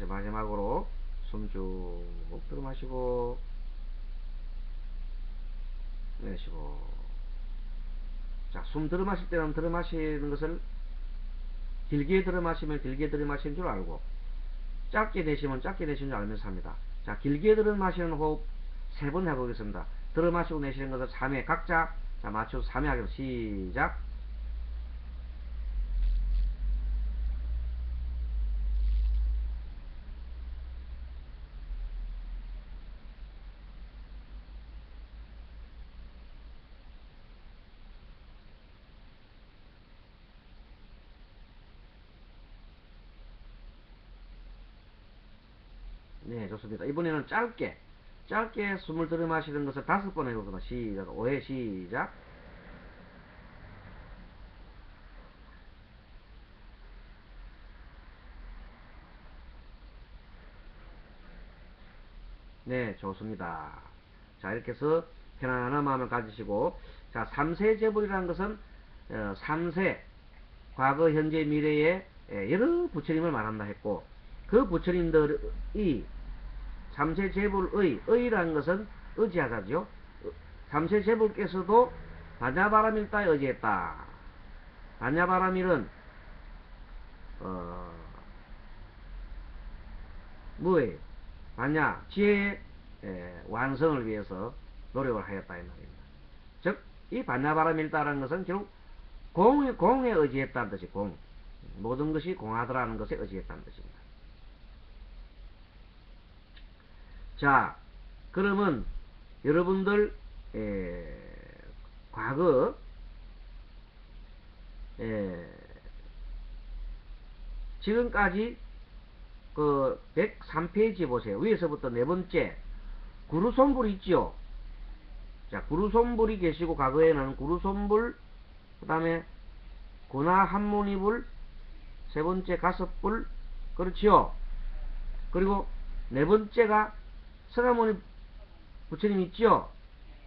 다시 마지막으로 숨 쭉 들어 마시고 내쉬고. 자, 숨 들어 마실 때는 들어 마시는 것을 길게 들어 마시면 길게 들어 마시는 줄 알고, 짧게 내쉬면 짧게 내쉬는 줄 알면서 합니다. 자, 길게 들어 마시는 호흡 3번 해보겠습니다. 들어 마시고 내쉬는 것을 3회 각자 자 맞춰서 3회 하겠습니다. 시작. 네, 좋습니다. 이번에는 짧게 숨을 들어 마시는 것을 5번 해보겠습니다. 시작. 5회 시작. 네, 좋습니다. 자, 이렇게 해서 편안한 마음을 가지시고, 자, 3세 제불이라는 것은 3세 과거 현재 미래의 여러 부처님을 말한다 했고, 그 부처님들이 3세 제불의 의라는 것은 의지하자죠. 3세 제불께서도 반야바라밀다에 의지했다. 반야바라밀은 뭐에 반야 지혜의 완성을 위해서 노력을 하였다 이 말입니다. 즉 이 반야바라밀다라는 것은 결국 공에 의지했다는 뜻이 공. 모든 것이 공하더라는 것에 의지했다는 뜻입니다. 자, 그러면 여러분들 과거 지금까지 그 103페이지 보세요. 위에서부터 네 번째 구루손불 있죠. 자, 구루손불이 계시고 과거에는 구루손불, 그 다음에 구나한무니불, 세 번째 가섭불, 그렇지요. 그리고 네 번째가 서가모니 부처님 있죠.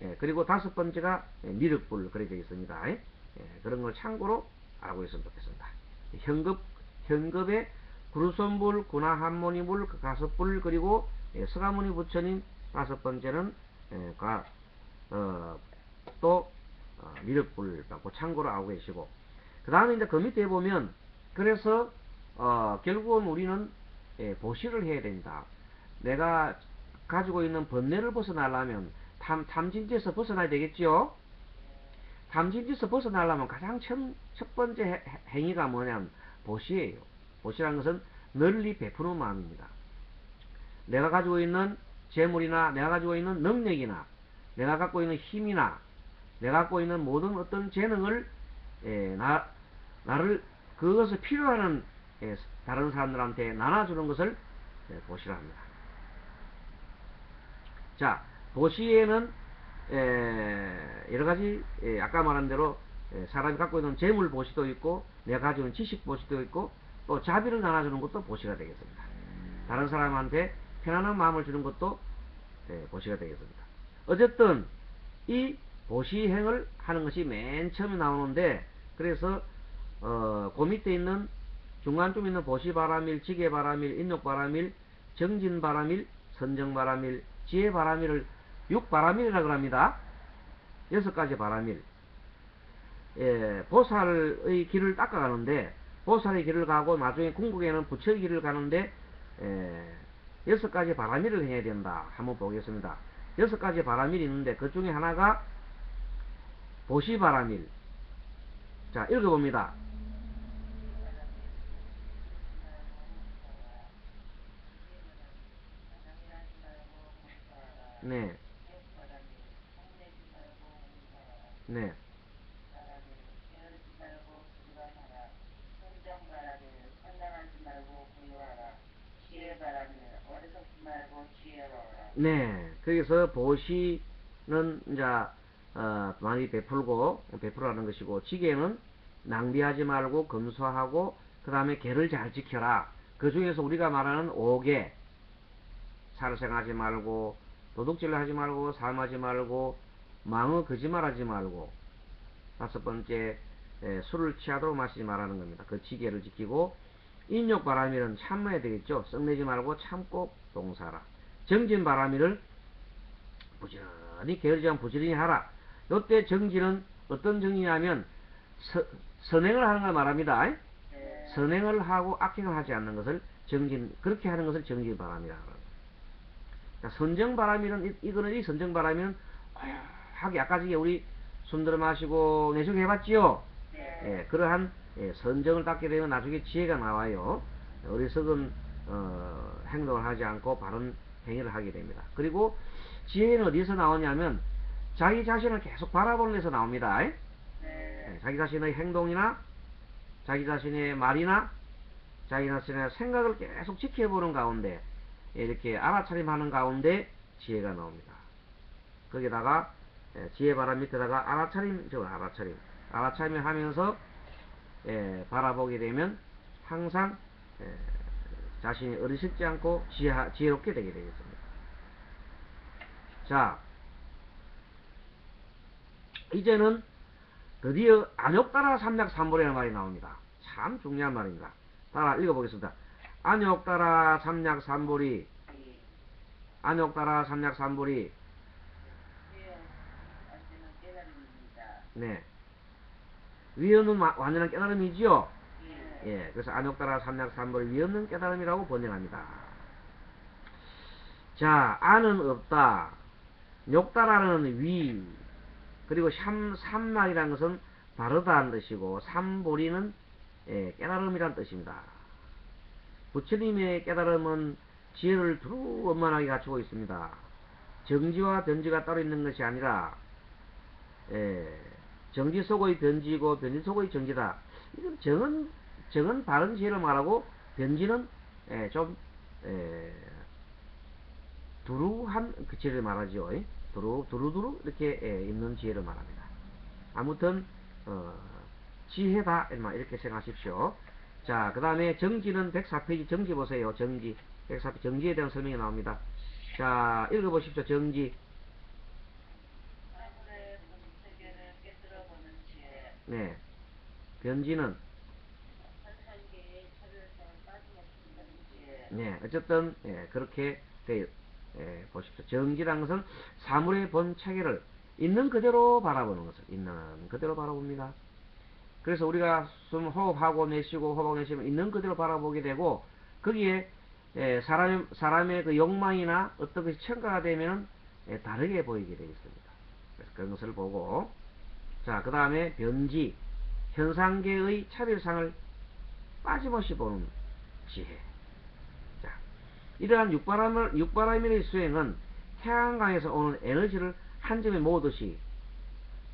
예, 그리고 5번째가 미륵불 그렇게 있습니다. 예, 그런 걸 참고로 알고 있으면 좋겠습니다. 현급의 구루손불, 구나한무니불, 가섭불, 그리고 서가모니 부처님 5번째는 또 미륵불 참고로 알고 계시고, 그 다음에 이제 그 밑에 보면 그래서 결국은 우리는 보시를 해야 된다. 내가 가지고 있는 번뇌를 벗어나려면 탐진지에서 벗어나야 되겠죠. 탐진지에서 벗어나려면 가장 첫 번째 행위가 뭐냐면 보시예요. 보시라는 것은 널리 베푸는 마음입니다. 내가 가지고 있는 재물이나 내가 가지고 있는 능력이나 내가 갖고 있는 힘이나 내가 갖고 있는 모든 어떤 재능을 나를 그것을 필요하는 다른 사람들한테 나눠주는 것을 보시라 합니다. 자, 보시에는 여러가지 아까 말한 대로 사람이 갖고 있는 재물 보시도 있고 내가 가지고 있는 지식 보시도 있고 또 자비를 나눠주는 것도 보시가 되겠습니다. 다른 사람한테 편안한 마음을 주는 것도 보시가 되겠습니다. 어쨌든 이 보시행을 하는 것이 맨 처음에 나오는데, 그래서 그 밑에 있는 중간쯤 있는 보시바라밀, 지게바라밀, 인욕바라밀, 정진바라밀, 선정바라밀, 지혜바라밀을 6바라밀이라고 합니다. 6가지 바라밀. 보살의 길을 닦아가는데, 보살의 길을 가고 나중에 궁극에는 부처의 길을 가는데 6가지 바라밀을 해야 된다. 한번 보겠습니다. 6가지 바라밀이 있는데 그 중에 하나가 보시바라밀. 자, 읽어봅니다. 네. 네. 네. 거기서 보시는 이제 많이 베풀라는 것이고, 지게는 낭비하지 말고 검소하고 그 다음에 계를 잘 지켜라. 그 중에서 우리가 말하는 5개, 살생하지 말고 도둑질을 하지 말고 사음하지 말고 망어 거짓말하지 말고, 5번째 술을 취하도록 마시지 말라는 겁니다. 그 지게를 지키고, 인욕바람일은 참아야 되겠죠. 썩내지 말고 참고 동사라. 정진바람일을 부지런히 게으르지 않고 부지런히 하라. 요때 정진은 어떤 정진이냐면 선행을 하는 걸 말합니다. 선행을 하고 악행을 하지 않는 것을 정진, 그렇게 하는 것을 정진바람이라 그럽니다. 그러니까 선정바람일은 이거는 이 선정바람일은 하게 아까 전에 우리 숨 들어 마시고 내쉬고 해봤지요. 예, 그러한 선정을 닦게 되면 나중에 지혜가 나와요. 어리석은 행동을 하지 않고 바른 행위를 하게 됩니다. 그리고 지혜는 어디서 나오냐면 자기 자신을 계속 바라보는 데서 나옵니다. 자기 자신의 행동이나 자기 자신의 말이나 자기 자신의 생각을 계속 지켜보는 가운데 이렇게 알아차림하는 가운데 지혜가 나옵니다. 거기다가 지혜바람 밑에다가 알아차림, 알아차림을 하면서 바라보게 되면 항상 자신이 어리석지 않고 지혜롭게 되게 되겠습니다. 자, 이제는 드디어 안욕따라 삼약삼보리라는 말이 나옵니다. 참 중요한 말입니다. 따라 읽어보겠습니다. 안욕따라 삼약삼보리, 안욕따라 삼약삼보리. 네. 위없는 완전한 깨달음이지요. 예, 그래서 안욕따라 삼약삼보리 위없는 깨달음이라고 번역합니다. 자, 안은 없다. 욕따라는 위, 그리고 삼말이라는 것은 바르다는 뜻이고, 삼보리는 깨달음이라는 뜻입니다. 부처님의 깨달음은 지혜를 두루 원만하게 갖추고 있습니다. 정지와 변지가 따로 있는 것이 아니라 정지 속의 변지고 변지 속의 정지다. 이건 정은 바른 지혜를 말하고 변지는 좀 두루한 그 지혜를 말하죠. 두루두루 이렇게 있는 지혜를 말합니다. 아무튼 지혜다 이렇게 생각하십시오. 자, 그 다음에 정지는 104페이지 정지 보세요. 정지 104페이지 정지에 대한 설명이 나옵니다. 자, 읽어보십시오. 정지. 네. 변지는 네, 어쨌든 그렇게 보십시오. 정지라는 것은 사물의 본 체계를 있는 그대로 바라보는 것을 있는 그대로 바라봅니다. 그래서 우리가 숨 호흡하고 내쉬고 호흡하고 내쉬면 있는 그대로 바라보게 되고 거기에 사람의 그 욕망이나 어떤 것이 첨가가 되면 다르게 보이게 되어 있습니다. 그래서 그런 것을 보고 자, 그 다음에 변지 현상계의 차별상을 빠짐없이 보는 지혜. 자, 이러한 육바라밀의 수행은 태양광에서 오는 에너지를 한 점에 모으듯이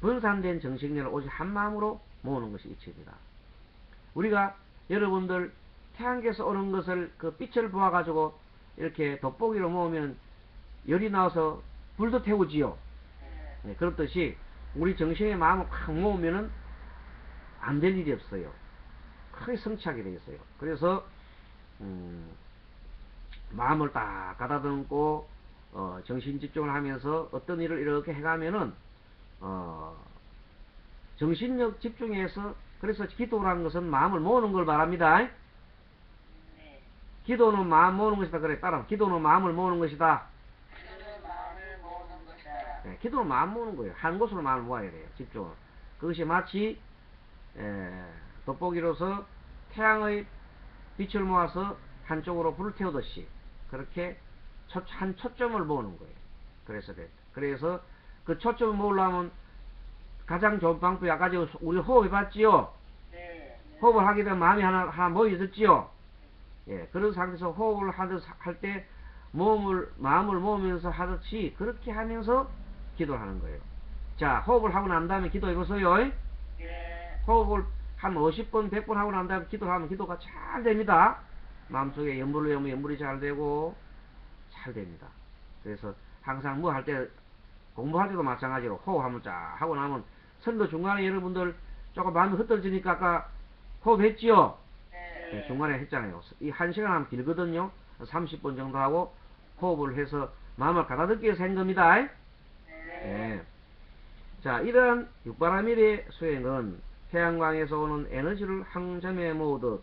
분산된 정신력을 오직 한 마음으로 모으는 것이 이치입니다. 우리가 여러분들 태양계에서 오는 것을 그 빛을 보아 가지고 이렇게 돋보기로 모으면 열이 나와서 불도 태우지요. 네, 그렇듯이 우리 정신의 마음을 확 모으면은 안 될 일이 없어요. 크게 성취하게 되겠어요. 그래서 마음을 딱 가다듬고 정신 집중을 하면서 어떤 일을 이렇게 해가면은 정신력 집중해서 그래서 기도라는 것은 마음을 모으는 걸 말합니다. 네. 기도는 마음 모으는 것이다. 그래 따라 기도는 마음을 모으는 것이다. 기도는 마음을 모으는 것이다. 네, 기도는 마음 모으는 거예요. 한 곳으로 마음을 모아야 돼요. 집중을. 그것이 마치 돋보기로서 태양의 빛을 모아서 한쪽으로 불을 태우듯이 그렇게 한 초점을 모으는 거예요. 그래서 그 초점을 모으려면 가장 좋은 방법이 아까 우리 호흡해봤지요? 네. 호흡을 하게 되면 마음이 하나 모여졌지요? 예, 그런 상태에서 호흡을 할 때 마음을 모으면서 하듯이 그렇게 하면서 기도를 하는 거예요. 자, 호흡을 하고 난 다음에 기도해보세요. 네. 호흡을 한 50번, 100번 하고 난 다음에 기도를 하면 기도가 잘 됩니다. 마음속에 염불이 잘 되고 잘 됩니다. 그래서 항상 뭐 할 때 공부할 때도 마찬가지로 호흡하면 쫙 하고 나면 선도 중간에 여러분들 조금 마음이 흩어지니까 아까 호흡했지요? 네, 중간에 했잖아요. 이 1시간 하면 길거든요. 30분 정도 하고 호흡을 해서 마음을 가다듬기 위해서 한 겁니다. 네. 자, 이러한 육바라밀의 수행은 태양광에서 오는 에너지를 한 점에 모으듯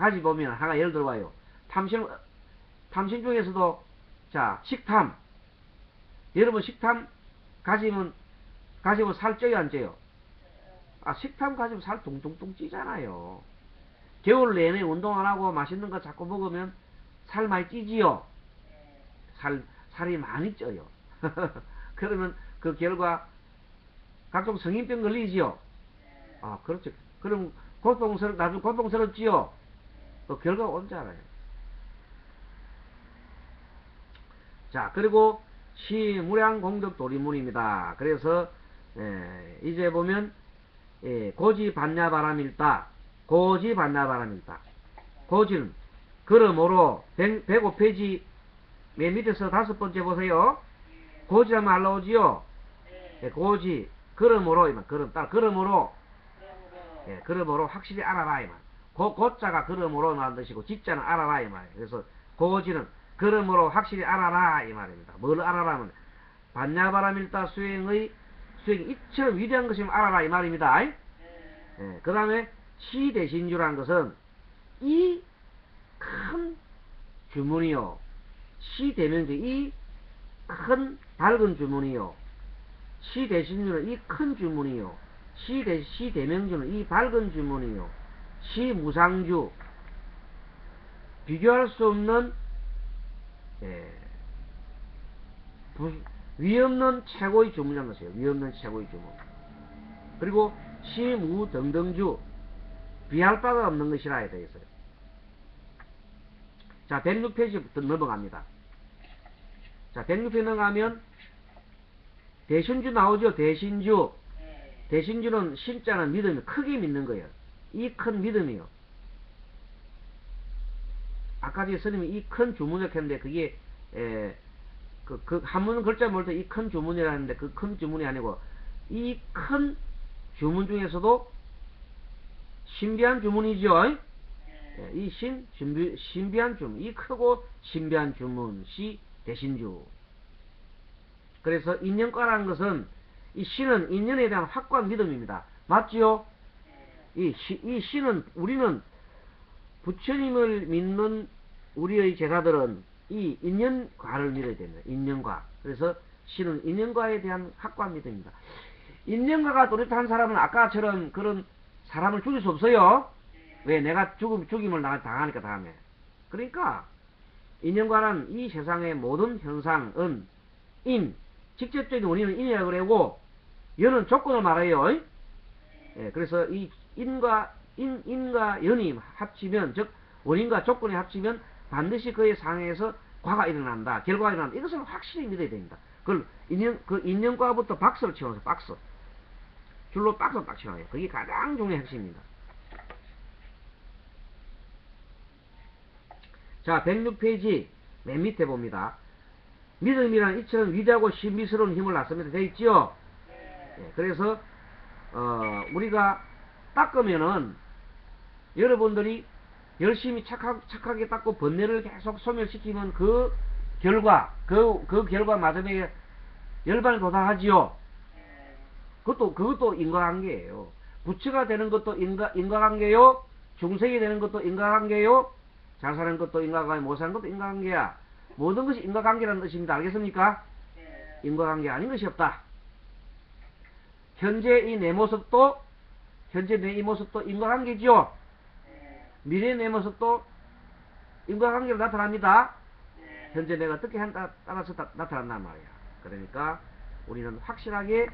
가지 보면 하나 예를 들어봐요. 탐심 중에서도 자 식탐. 여러분 식탐 가지면 살 쪄요 안 쪄요? 아 식탐 가지면 살 뚱뚱뚱 찌잖아요. 겨울 내내 운동 안 하고 맛있는 거 자꾸 먹으면 살 많이 찌지요. 살이 많이 쪄요. 그러면 그 결과 각종 성인병 걸리지요. 아 그렇죠. 그럼 나중에 고통스럽지요. 그 결과가 온지 알아요. 자 그리고 시무량공덕 도리문입니다. 그래서 이제 보면 고지반야바람일다. 고지반야바람일다. 고지는 그러므로 105페이지 맨 밑에서 5번째 보세요. 고지라면 알라오지요. 고지 그러므로 그러므로 확실히 알아라 이 말. 고자가 그러므로 나온 뜻이고 지자는 알아라 이 말이에요. 그래서 고지는 그러므로 확실히 알아라 이 말입니다. 뭘 알아라면 반야바람일다 수행이 이처럼 위대한 것이면 알아라 이 말입니다. 그 다음에 시대신주라는 것은 이 큰 주문이요. 시대명주 이 큰 밝은 주문이요. 시대신주는 이 큰 주문이요. 시대명주는 이 밝은 주문이요. 시무상주 비교할 수 없는 위없는 최고의 주문이라는 것이에요. 위없는 최고의 주문. 그리고 시무등등주 비할 바가 없는 것이라 해야 되겠어요. 자 106페이지부터 넘어갑니다. 자 106페이지 넘어가면 대신주 나오죠. 대신주는 신자는 믿음이 크게 믿는 거예요. 이 큰 믿음이요. 아까 전에 스님이 이 큰 주문이라고 했는데 그게 그 한문 글자 모를 때 이 큰 주문이라 했는데 그 큰 주문이 아니고 이 큰 주문 중에서도 신비한 주문이죠. 이 신비한 주문, 이 크고 신비한 주문, 대신주. 그래서 인연과라는 것은 이 신은 인연에 대한 확고한 믿음입니다. 맞지요? 이 신은 우리는 부처님을 믿는 우리의 제자들은 이 인연과를 믿어야 됩니다. 인연과. 그래서 신은 인연과에 대한 확고한 믿음입니다. 인연과가 또렷한 사람은 아까처럼 그런 사람을 죽일 수 없어요. 왜? 내가 죽임을 당하니까 다음에. 그러니까 인연과는 이 세상의 모든 현상은 직접적인 원인은 인이라고 그러고 연은 조건을 말해요. 그래서 이 인과 연이 합치면, 즉 원인과 조건이 합치면 반드시 그의 상해에서 과가 일어난다. 결과가 일어난다. 이것을 확실히 믿어야 됩니다. 그걸 인연과부터 박스를 치워서 박스. 줄로 박스 딱 치워요. 그게 가장 중요한 핵심입니다. 자 106페이지 맨 밑에 봅니다. 믿음이란 이처럼 위대하고 신비스러운 힘을 낳습니다. 되어 있지요? 그래서 우리가 닦으면은 여러분들이 열심히 착하게 닦고 번뇌를 계속 소멸시키면 그 결과 마지막에 열반에 도달하지요. 그것도 인과관계예요. 부처가 되는 것도 인과관계요. 중생이 되는 것도 인과관계요. 잘 사는 것도 인과관계, 못 사는 것도 인과관계야. 모든 것이 인과관계라는 뜻입니다. 알겠습니까? 인과관계 아닌 것이 없다. 현재 내 모습도 인과관계죠. 미래 내 모습도 인과관계로 나타납니다. 현재 내가 어떻게 한다 따라서 나타난단 말이야. 그러니까 우리는 확실하게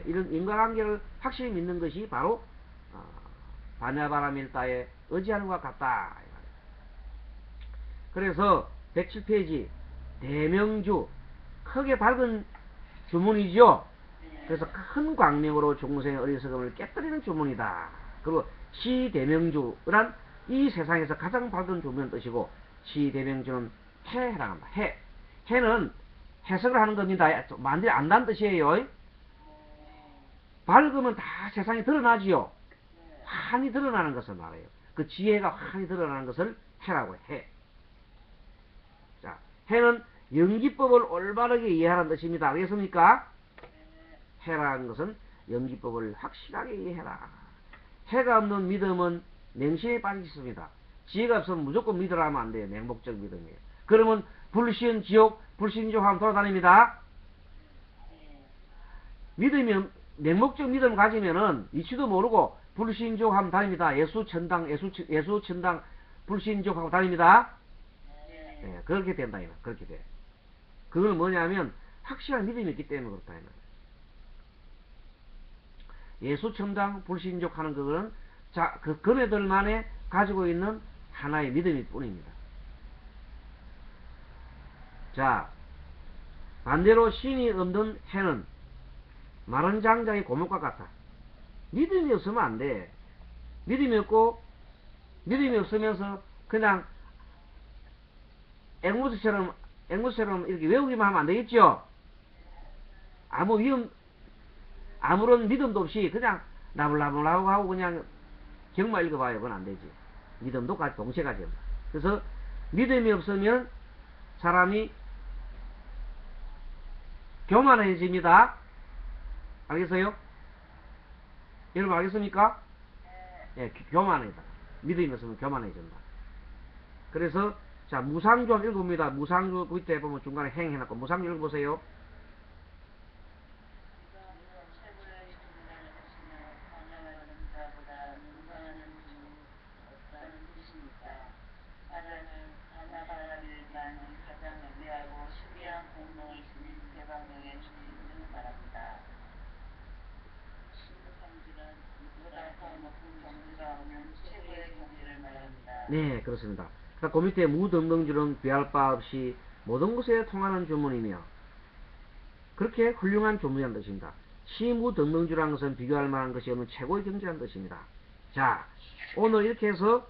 이런 인과관계를 확실히 믿는 것이 바로 반야바람일다에 의지하는 것 같다. 그래서 107페이지 대명주 크게 밝은 주문이죠. 그래서 큰 광명으로 중생의 어리석음을 깨뜨리는 주문이다. 그리고 시대명주란 이 세상에서 가장 밝은 주문의 뜻이고, 시대명주는 해에 해당한다. 해는 해석을 하는 겁니다. 만들이 안다는 뜻이에요. 밝으면 다 세상에 드러나지요. 환히 드러나는 것을 말해요. 그 지혜가 환히 드러나는 것을 해라고 해. 자, 해는 연기법을 올바르게 이해하는 뜻입니다. 알겠습니까? 해라는 것은 연기법을 확실하게 이해해라. 해가 없는 믿음은 맹신에 빠져 있습니다. 지혜가 없으면 무조건 믿으라 하면 안 돼요. 맹목적 믿음이에요. 그러면 불신, 지옥, 불신지옥 하면 돌아다닙니다. 믿으면, 맹목적 믿음 가지면은 이치도 모르고 불신지옥 하면 다닙니다. 예수 천당, 예수 천당, 불신지옥 하고 다닙니다. 예, 그렇게 된다, 이거. 그렇게 돼. 그걸 뭐냐면, 확실한 믿음이 있기 때문에 그렇다, 이거. 예수 천당, 불신지옥 하는 그거는, 자, 그 그네들만에 가지고 있는 하나의 믿음일 뿐입니다. 자, 반대로 신이 없는 해는 마른 장작의 고목과 같다. 믿음이 없으면 안 돼. 믿음이 없고, 믿음이 없으면서 그냥 앵무새처럼 이렇게 외우기만 하면 안 되겠죠? 아무런 믿음도 없이 그냥 나불나불하고 하고 그냥 경만 읽어봐요. 그건 안 되지. 믿음도 같이 동시에 가져야 합니다. 그래서 믿음이 없으면 사람이 교만해집니다. 알겠어요? 여러분 알겠습니까? 예, 교만해다. 믿음이 없으면 교만해진다. 그래서 자, 무상주 한번 읽어봅니다. 무상주 그 밑에 보면 중간에 행 해놨고 무상주 읽어보세요. 네, 그렇습니다. 그 밑에 무등등주는 비할 바 없이 모든 것에 통하는 주문이며 그렇게 훌륭한 주문이라는 뜻입니다. 시무등등주라는 것은 비교할 만한 것이 없는 최고의 경지라는 뜻입니다. 자, 오늘 이렇게 해서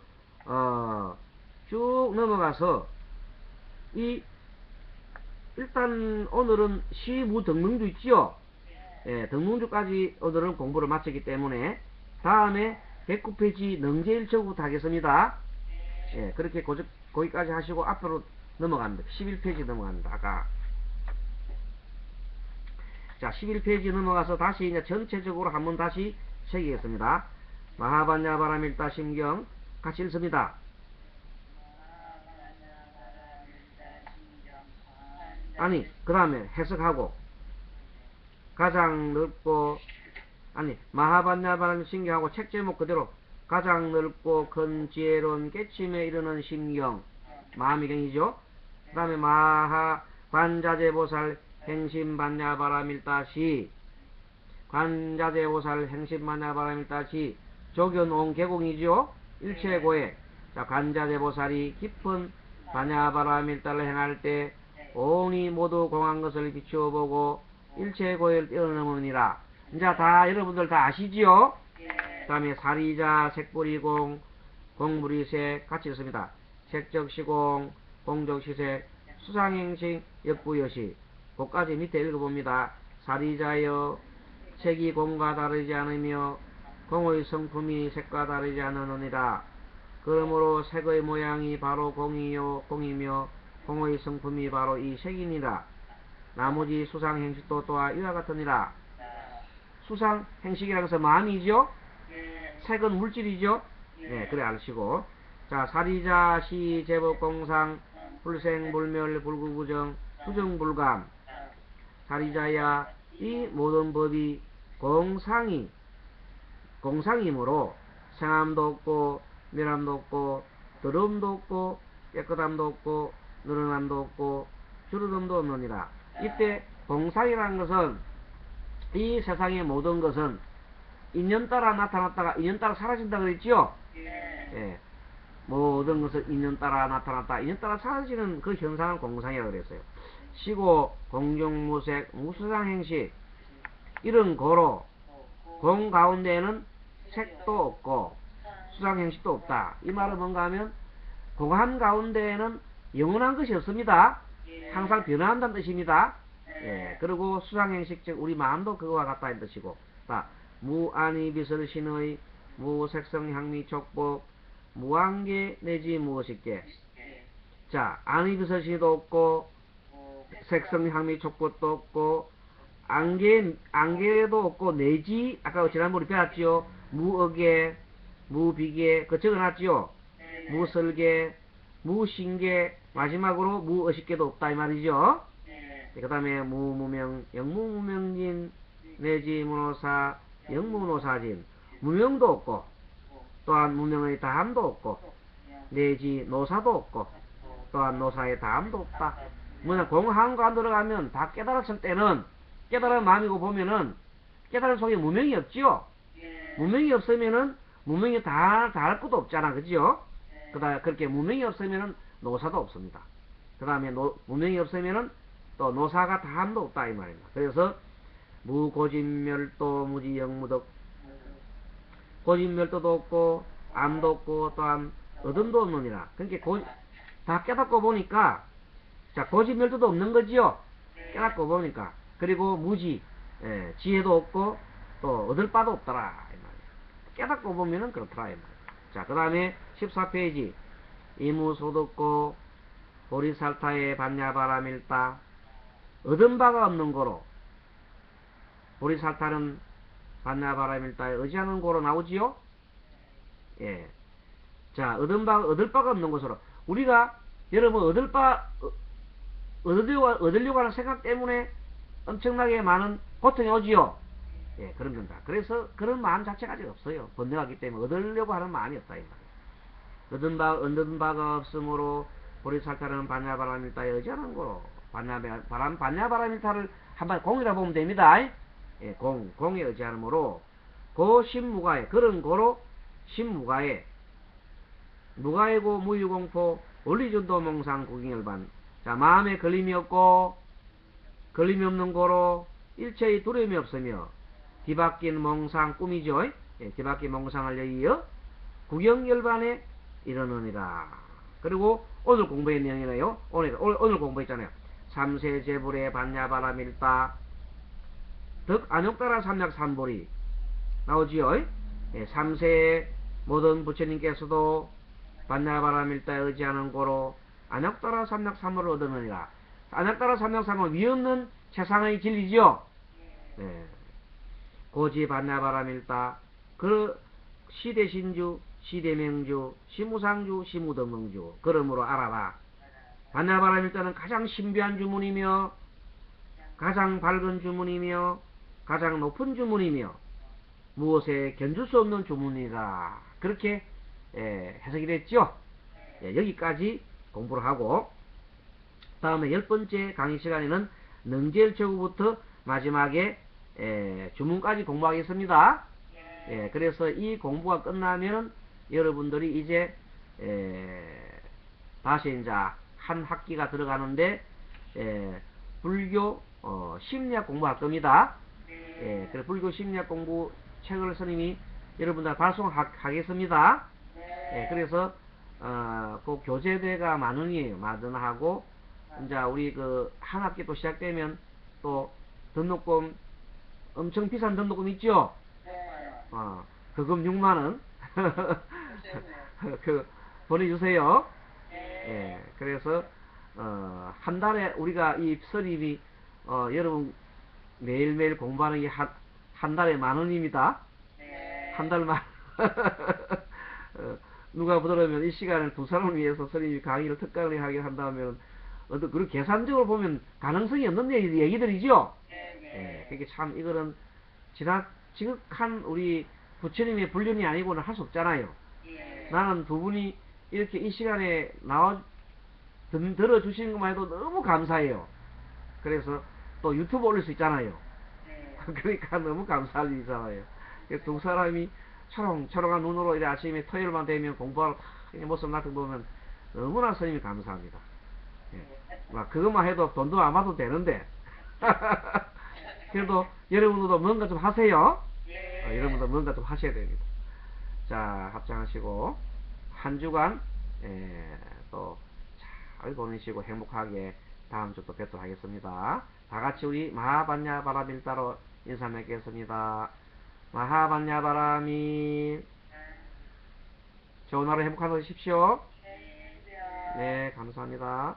쭉 넘어가서 일단 오늘은 시무등등주 있지요? 예, 등등주까지 오늘은 공부를 마쳤기 때문에 다음에 109페이지 능제일처부터 하겠습니다. 예, 그렇게 거기까지 하시고 앞으로 넘어갑니다. 11페이지 넘어갑니다. 아까. 자, 11페이지 넘어가서 다시 이제 전체적으로 한번 다시 새기겠습니다. 마하반야바라밀다 심경 같이 읽습니다. 아니, 그 다음에 해석하고 가장 넓고 마하반야바라밀 심경하고 책 제목 그대로 가장 넓고 큰 지혜로운 깨침에 이르는 심경 마하미경이죠. 그 다음에 마하 관자재보살 행심반야바라밀다시 관자재보살 행심반야바라밀다시 조견온 계공이죠. 일체고에 자, 관자재보살이 깊은 반야바라밀다를 행할 때 온이 모두 공한 것을 비추어 보고 일체고를 뛰어넘으니라. 이제 다 여러분들 다 아시지요? 그 다음에 사리자 색불이공 공불이색 같이 있습니다. 색적시공 공적시색 수상행식 역부여시 그까지 밑에 읽어봅니다. 사리자여 색이 공과 다르지 않으며 공의 성품이 색과 다르지 않으느니라. 그러므로 색의 모양이 바로 공이며 공의 성품이 바로 이 색이니라. 나머지 수상행식도 또한 이와 같으니라. 수상행식이라는 것은 마음이죠. 색은 물질이죠. 네, 그래 아시고. 자, 사리자 시 제법 공상 불생 불멸 불구부정 부정불감. 사리자야 이 모든 법이 공상이므로 생함도 없고 멸함도 없고 더러움도 없고 깨끗함도 없고 늘어남도 없고 주르름도 없느니라. 이때 공상이라는 것은 이 세상의 모든 것은 인연 따라 나타났다가 인연 따라 사라진다 그랬지요? 예. 모든 것은 인연 따라 나타났다 인연 따라 사라지는 그 현상을 공상이라고 그랬어요. 시고 공중무색 무수상행식 이런 거로 공 가운데에는 색도 없고 수상행식도 없다. 이 말은 뭔가 하면 공한 가운데에는 영원한 것이 없습니다. 항상 변화한다는 뜻입니다. 예, 그리고 수상행식 즉 우리 마음도 그거와 같다는 뜻이고. 자, 무안이 비설신의 무색성향미 촉복 무안개 내지 무엇이게. 자, 안이 비설신도 없고 색성향미 촉복도 없고 안개도 없고 내지 아까 지난번에 배웠지요. 무어개 무비계 그 적어놨지요. 무설계, 무신계, 마지막으로 무의식계도 없다 이 말이죠. 그 다음에 무무명, 영무무명진 내지 무노사, 영무노사진, 무명도 없고 또한 무명의 다함도 없고 내지 노사도 없고 또한 노사의 다함도 없다. 뭐냐, 공한과 안 들어가면 다 깨달았을 때는 깨달은 마음이고 보면은 깨달은 속에 무명이 없지요. 무명이 없으면은 무명이 다 할 것도 없잖아, 그죠? 그다음 그렇게 무명이 없으면은 노사도 없습니다. 그 다음에 무명이 없으면은 또 노사가 다함도 없다 이 말입니다. 그래서 무고진멸도 무지영무덕, 고진멸도도 없고 암도 없고 또한 어둠도 없느니라. 그러니까 다 깨닫고 보니까 자, 고진멸도도 없는 거지요. 깨닫고 보니까. 그리고 무지, 지혜도 없고 또 얻을 바도 없더라 이 말이에요. 깨닫고 보면은 그렇더라 이 말이에요. 자, 그 다음에 14페이지 이무소득고 보리살타의 반야바라밀다. 얻은 바가 없는 거로 보리살타는 반야바라밀다에 의지하는 거로 나오지요. 예. 자, 얻을 바가 없는 것으로 우리가 여러분 얻으려고 하는 생각 때문에 엄청나게 많은 고통이 오지요. 예, 그런 겁니다. 그래서 그런 마음 자체가 아직 없어요. 번뇌하기 때문에 얻으려고 하는 마음이 없다 이 말이에요. 얻은 바가 없으므로 보리살타는 반야바라밀다에 의지하는 거로 반야바라밀다를 한번 공이라 보면 됩니다. 예, 공에 의지하므로 고심무가에 그런 거로 심무가에 무가에고 무유공포 원리준도 몽상 구경열반. 자, 마음에 걸림이 없고 걸림이 없는 거로 일체의 두려움이 없으며 뒤바뀐 몽상 꿈이죠. 예, 뒤바뀐 몽상을 여의어 구경열반에 이르느니라. 그리고 오늘 공부의 내용이네요. 오늘 공부했잖아요. 삼세제불의 반야바라밀다 덕 안욕따라 삼약삼보리 나오지요. 예, 삼세의 모든 부처님께서도 반야바라밀다에 의지하는 고로 안욕따라 삼약삼보를 얻으느니라. 안욕따라 삼약삼은 위없는 세상의 진리지요. 예. 고지 반야바라밀다 그 시대신주 시대명주 시무상주 시무등명주 그러므로 알아라. 반야바라밀다는 가장 신비한 주문이며 가장 밝은 주문이며 가장 높은 주문이며 무엇에 견줄 수 없는 주문이라. 그렇게 해석이 됐죠. 여기까지 공부를 하고 다음에 10번째 강의 시간에는 능제일초구부터 마지막에 주문까지 공부하겠습니다. 그래서 이 공부가 끝나면 여러분들이 이제 다시 이제 한 학기가 들어가는데 불교 심리학 공부할 겁니다. 그래서 불교 심리학 공부 책을 스님이 여러분들 발송하겠습니다. 그래서 그 교재대가 10,000원이에요. 10,000원하고 이제 우리 그 한 학기 또 시작되면 또 등록금 엄청 비싼 등록금 있죠. 그금 60,000원 그 보내주세요. 그래서 한 달에 우리가 이 스님이 여러분 매일매일 공부하는 게 한 달에 10,000원입니다. 한 달만 누가 보더라면 이 시간을 두 사람을 위해서 스님이 강의를 특강을 하게 한다면 그리고 계산적으로 보면 가능성이 없는 얘기들이죠. 그게 참 이거는 지극한 우리 부처님의 불륜이 아니고는 할 수 없잖아요. 나는 두 분이 이렇게 이 시간에 들어주시는 것만 해도 너무 감사해요. 그래서 또 유튜브 올릴 수 있잖아요. 그러니까 너무 감사할 일이잖아요. 두 사람이 초롱초롱한 눈으로 이래 아침에 토요일만 되면 공부하러 모습 나타나 보면 너무나 스님이 감사합니다. 그것만 해도 돈도 안 받아도 되는데 그래도 여러분들도 뭔가 좀 하세요. 여러분도 뭔가 좀 하셔야 됩니다. 자, 합장하시고 한 주간 또 잘 보내시고 행복하게 다음 주 또 뵙도록 하겠습니다. 다 같이 우리 마하반야바라밀다로 인사 맺겠습니다. 마하반야바라밀. 좋은 하루 행복하십시오. 네, 감사합니다.